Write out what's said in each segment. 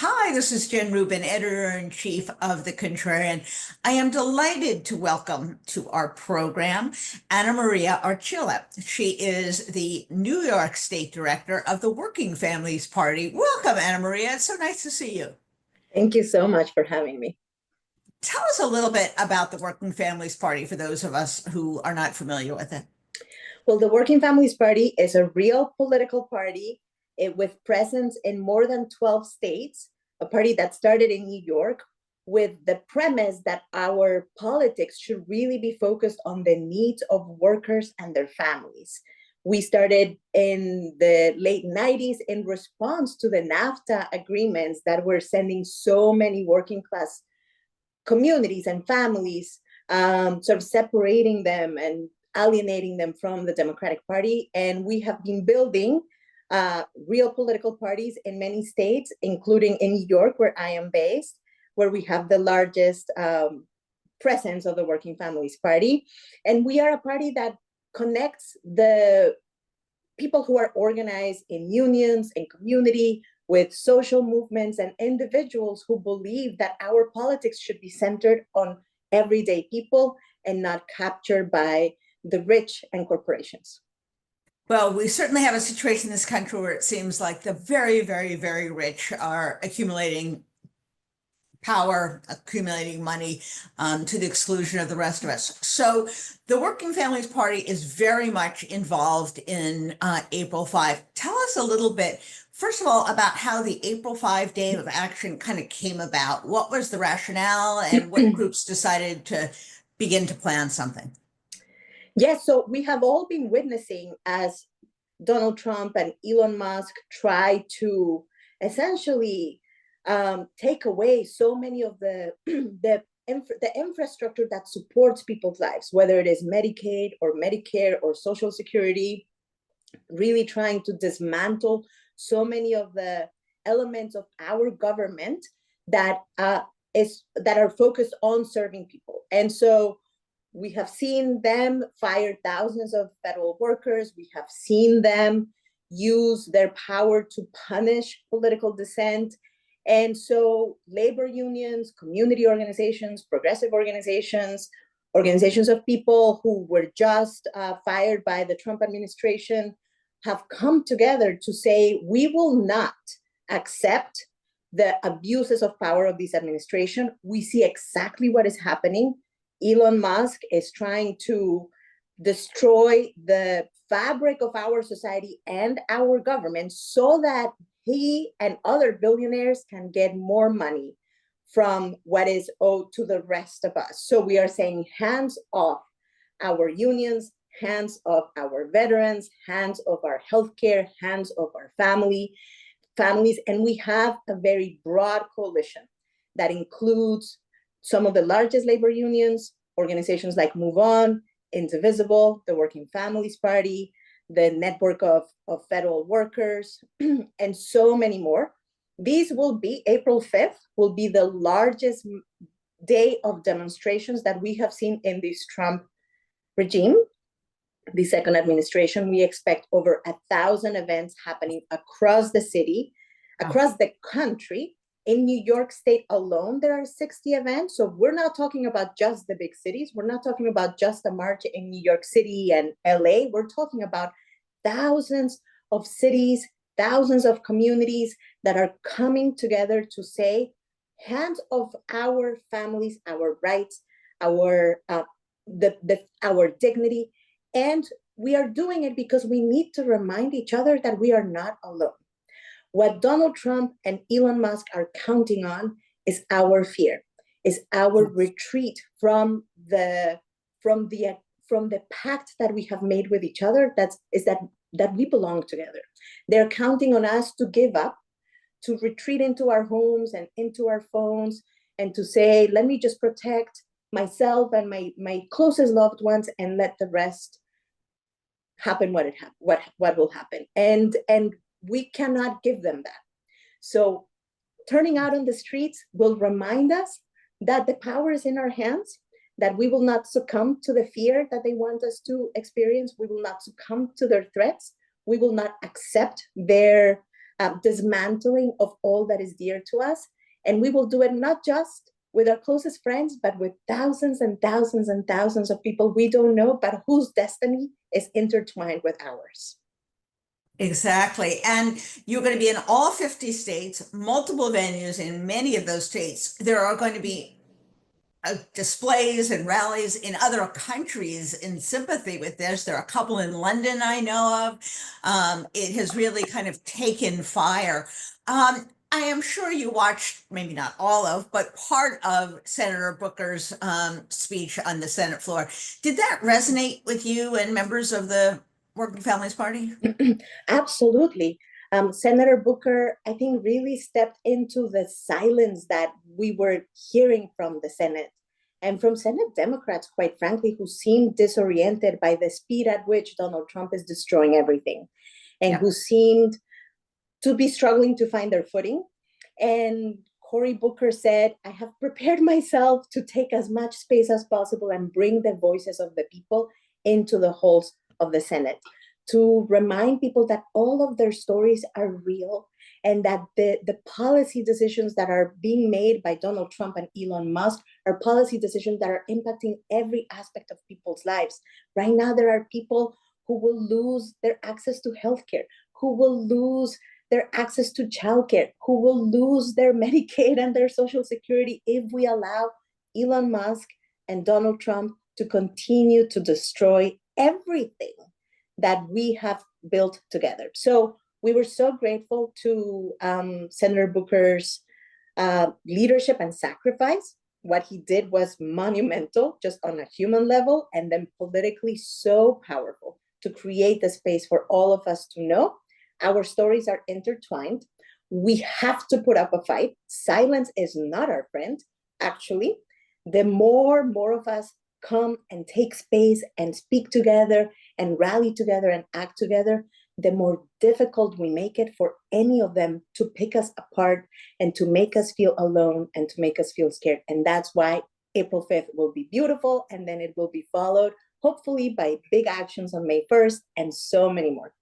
Hi, this is Jen Rubin, editor-in-chief of the Contrarian. I am delighted to welcome to our program Maria Archila. She is the New York State Director of the Working Families Party. Welcome, Maria. It's so nice to see you. Thank you so much for having me. Tell us a little bit about the Working Families Party for those of us who are not familiar with it. Well, the Working Families Party is a real political party with presence in more than 12 states, a party that started in New York with the premise that our politics should really be focused on the needs of workers and their families. We started in the late 90s in response to the NAFTA agreements that were sending so many working class communities and families, sort of separating them and alienating them from the Democratic Party. And we have been building real political parties in many states, including in New York, where I am based, where we have the largest presence of the Working Families Party. And we are a party that connects the people who are organized in unions and community with social movements and individuals who believe that our politics should be centered on everyday people and not captured by the rich and corporations. Well, we certainly have a situation in this country where it seems like the very, very, very rich are accumulating power, accumulating money to the exclusion of the rest of us. So the Working Families Party is very much involved in April 5. Tell us a little bit, first of all, about how the April 5 Day of Action kind of came about. What was the rationale and what groups decided to begin to plan something? Yes, so we have all been witnessing as Donald Trump and Elon Musk try to essentially take away so many of the infrastructure that supports people's lives, whether it is Medicaid or Medicare or Social Security, really trying to dismantle so many of the elements of our government that are focused on serving people. And so we have seen them fire thousands of federal workers. We have seen them use their power to punish political dissent. And so labor unions, community organizations, progressive organizations, organizations of people who were just fired by the Trump administration have come together to say, we will not accept the abuses of power of this administration. We see exactly what is happening. Elon Musk is trying to destroy the fabric of our society and our government so that he and other billionaires can get more money from what is owed to the rest of us. So we are saying hands off our unions, hands off our veterans, hands off our healthcare, hands off our families. And we have a very broad coalition that includes some of the largest labor unions, organizations like Move On, Indivisible, the Working Families Party, the network of federal workers, and so many more. These will be, April 5th, will be the largest day of demonstrations that we have seen in this Trump regime, the second administration. We expect over 1,000 events happening across the city, across the country. In New York State alone, there are 60 events. So we're not talking about just the big cities. We're not talking about just a march in New York City and LA. We're talking about thousands of cities, thousands of communities that are coming together to say, hands off our families, our rights, our dignity. And we are doing it because we need to remind each other that we are not alone. What Donald Trump and Elon Musk are counting on is our fear, is our retreat from the pact that we have made with each other. That we belong together. They're counting on us to give up, to retreat into our homes and into our phones, and to say, let me just protect myself and my closest loved ones, and let the rest happen what will happen. And we cannot give them that. So turning out on the streets will remind us that the power is in our hands, that we will not succumb to the fear that they want us to experience. We will not succumb to their threats. We will not accept their dismantling of all that is dear to us. And we will do it not just with our closest friends, but with thousands and thousands and thousands of people we don't know, but whose destiny is intertwined with ours. Exactly. And you're going to be in all 50 states, multiple venues in many of those states. There are going to be displays and rallies in other countries in sympathy with this. There are a couple in London I know of. It has really kind of taken fire. I am sure you watched, maybe not all of, but part of Senator Booker's speech on the Senate floor. Did that resonate with you and members of the Working Families Party? Absolutely. Senator Booker, I think, really stepped into the silence that we were hearing from the Senate and from Senate Democrats, quite frankly, who seemed disoriented by the speed at which Donald Trump is destroying everything, and who seemed to be struggling to find their footing. And Cory Booker said, I have prepared myself to take as much space as possible and bring the voices of the people into the halls of the Senate, to remind people that all of their stories are real, and that the policy decisions that are being made by Donald Trump and Elon Musk are policy decisions that are impacting every aspect of people's lives. Right now, there are people who will lose their access to healthcare, who will lose their access to childcare, who will lose their Medicaid and their Social Security if we allow Elon Musk and Donald Trump to continue to destroy everything that we have built together. So we were so grateful to Senator Booker's leadership and sacrifice. What he did was monumental, just on a human level, and then politically so powerful to create the space for all of us to know our stories are intertwined. We have to put up a fight. Silence is not our friend. Actually, the more of us come and take space and speak together and rally together and act together, the more difficult we make it for any of them to pick us apart and to make us feel alone and to make us feel scared. And that's why April 5th will be beautiful, and then it will be followed, hopefully, by big actions on May 1st and so many more.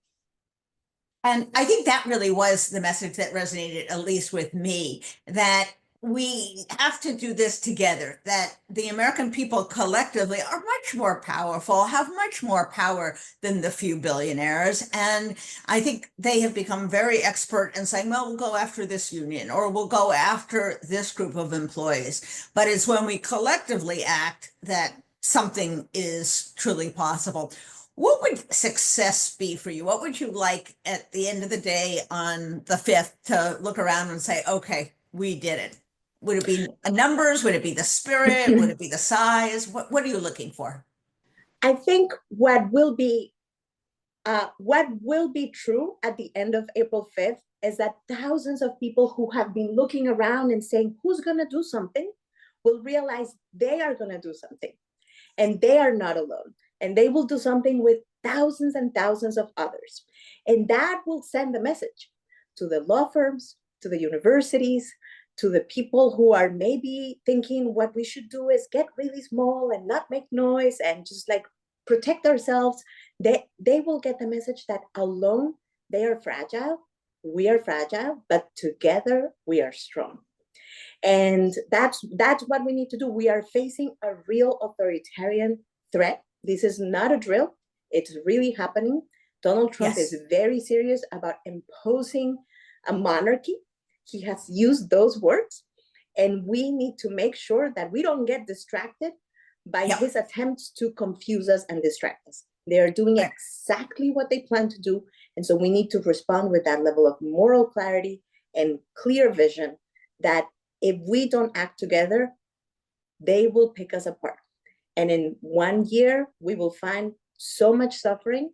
And I think that really was the message that resonated, at least with me, that we have to do this together, that the American people collectively are much more powerful, have much more power than the few billionaires. And I think they have become very expert in saying, well, we'll go after this union or we'll go after this group of employees. But it's when we collectively act that something is truly possible. What would success be for you? What would you like at the end of the day on the 5th to look around and say, okay, we did it? Would it be numbers? Would it be the spirit? Would it be the size? What are you looking for? I think what will be true at the end of April 5th is that thousands of people who have been looking around and saying, who's going to do something, will realize they are going to do something, and they are not alone. And they will do something with thousands and thousands of others. And that will send the message to the law firms, to the universities, to the people who are maybe thinking what we should do is get really small and not make noise and just like protect ourselves. They will get the message that alone they are fragile, we are fragile, but together we are strong. And that's what we need to do. We are facing a real authoritarian threat. This is not a drill. It's really happening. Donald Trump is very serious about imposing a monarchy. He has used those words, and we need to make sure that we don't get distracted by his attempts to confuse us and distract us. They are doing exactly what they plan to do, and so we need to respond with that level of moral clarity and clear vision that if we don't act together, they will pick us apart. And in 1 year, we will find so much suffering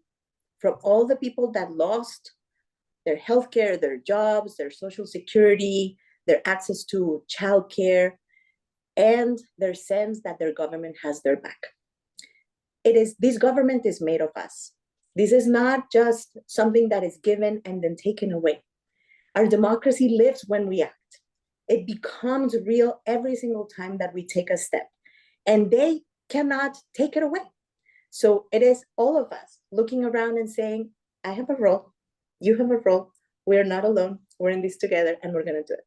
from all the people that lost their healthcare, their jobs, their Social Security, their access to childcare, and their sense that their government has their back. This government is made of us. This is not just something that is given and then taken away. Our democracy lives when we act. It becomes real every single time that we take a step. And they cannot take it away. So it is all of us looking around and saying, I have a role, you have a role, we're not alone. We're in this together, and we're going to do it.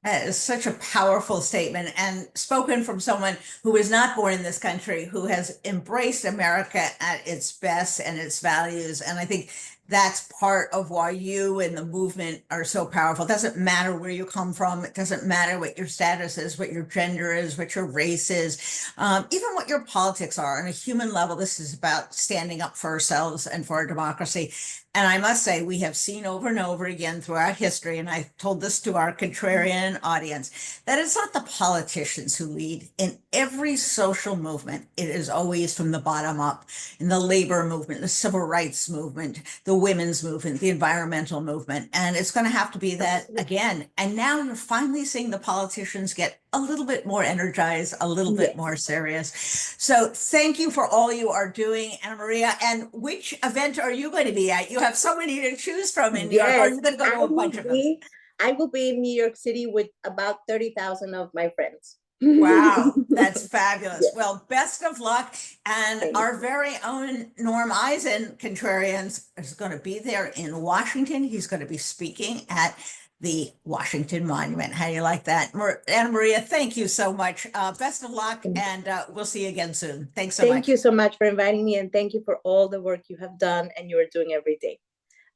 That is such a powerful statement, and spoken from someone who was not born in this country, who has embraced America at its best and its values. And I think that's part of why you and the movement are so powerful. It doesn't matter where you come from. It doesn't matter what your status is, what your gender is, what your race is, even what your politics are. On a human level, this is about standing up for ourselves and for our democracy. And I must say, we have seen over and over again throughout history, and I told this to our contrarian audience, that it's not the politicians who lead. In every social movement, it is always from the bottom up. In the labor movement, the civil rights movement, the women's movement, the environmental movement. And it's going to have to be that again. And now you're finally seeing the politicians get a little bit more energized, a little bit more serious. So thank you for all you are doing, Ana Maria. And which event are you going to be at? You have so many to choose from in New York. Or are you going to go to a bunch of them? I will be in New York City with about 30,000 of my friends. Wow, that's fabulous. Yes. Well, best of luck. And Thank our you. very own Norm Eisen, Contrarians, is going to be there in Washington. He's going to be speaking at the Washington Monument. How do you like that? Ana Maria, thank you so much. Best of luck, and we'll see you again soon. Thanks so much. Thank you so much for inviting me, and thank you for all the work you have done and you are doing every day.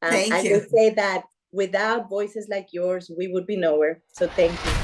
Thank you. I will say that without voices like yours, we would be nowhere. So thank you.